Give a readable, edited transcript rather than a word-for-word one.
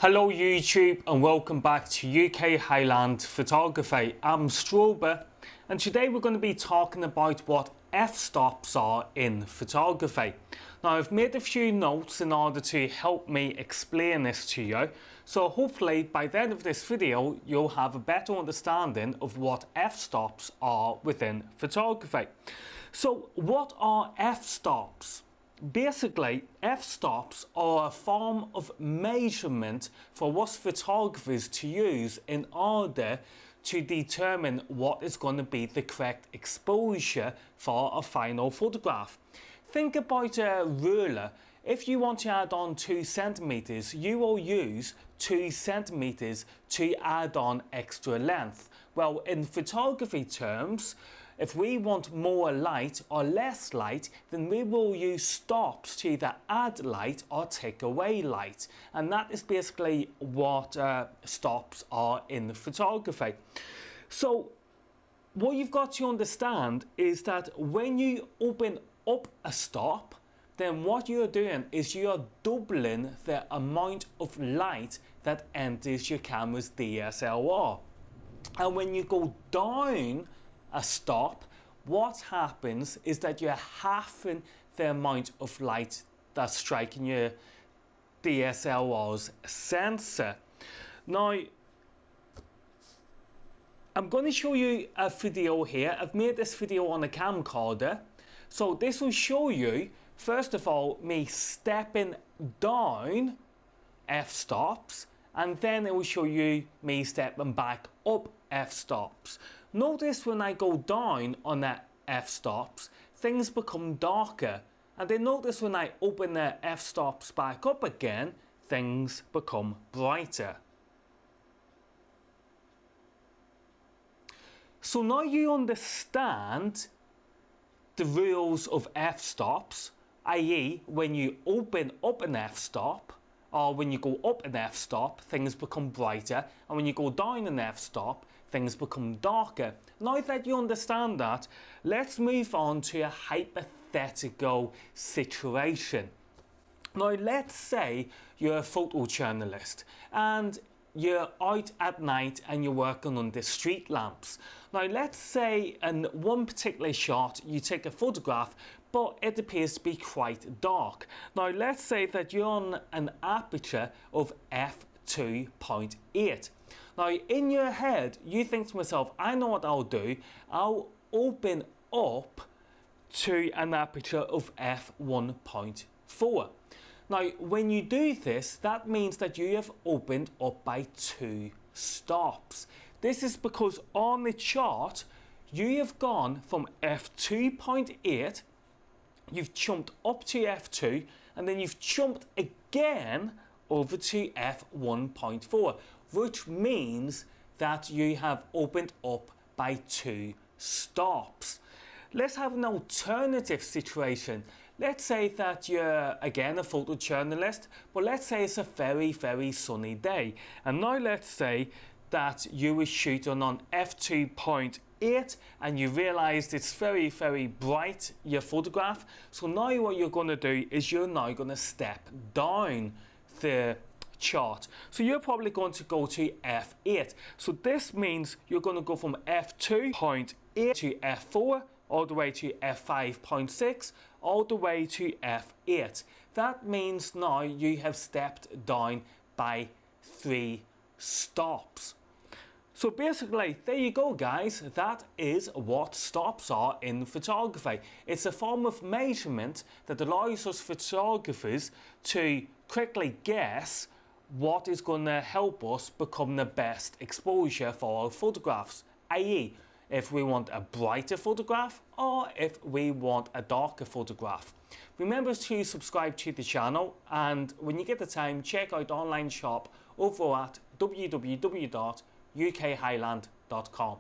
Hello YouTube and welcome back to UK Highland Photography. I'm Strober and today we're going to be talking about what f-stops are in photography. Now I've made a few notes in order to help me explain this to you, so hopefully by the end of this video you'll have a better understanding of what f-stops are within photography. So what are f-stops? Basically, f-stops are a form of measurement for us photographers to use in order to determine what is going to be the correct exposure for a final photograph. Think about a ruler. If you want to add on 2 centimeters, you will use 2 centimeters to add on extra length. Well, in photography terms, if we want more light or less light, then we will use stops to either add light or take away light. And that is basically what stops are in photography. So what you've got to understand is that when you open up a stop, then what you're doing is you're doubling the amount of light that enters your camera's DSLR. And when you go down a stop, what happens is that you're halving the amount of light that's striking your DSLR's sensor. Now, I'm going to show you a video here. I've made this video on a camcorder. So this will show you, first of all, me stepping down f-stops, and then it will show you me stepping back up f-stops. Notice when I go down on that f-stops, things become darker. And then notice when I open the f-stops back up again, things become brighter. So now you understand the rules of f-stops, i.e. when you open up an f-stop, or when you go up an f-stop, things become brighter, and when you go down an f-stop, things become darker. Now that you understand that, let's move on to a hypothetical situation. Now let's say you're a photojournalist and you're out at night and you're working under street lamps. Now let's say in one particular shot you take a photograph, but it appears to be quite dark. Now let's say that you're on an aperture of f2.8. Now in your head you think to yourself, I know what I'll do, I'll open up to an aperture of f1.4. Now when you do this, that means that you have opened up by 2 stops. This is because on the chart you have gone from f2.8, you've jumped up to f2, and then you've jumped again over to f1.4, which means that you have opened up by 2 stops. Let's have an alternative situation. Let's say that you're again a photojournalist, but let's say it's a very sunny day, and now let's say that you were shooting on f2.8 and you realized it's very bright, your photograph. So now what you're going to do is you're now going to step down the chart. So you're probably going to go to f8. So this means you're going to go from f2.8 to f4, all the way to f5.6, all the way to f8. That means now you have stepped down by 3 stops. So basically, there you go guys, that is what stops are in photography. It's a form of measurement that allows us photographers to quickly guess what is going to help us become the best exposure for our photographs, i.e. if we want a brighter photograph or if we want a darker photograph. Remember to subscribe to the channel, and when you get the time, check out online shop over at www.ukhighland.com.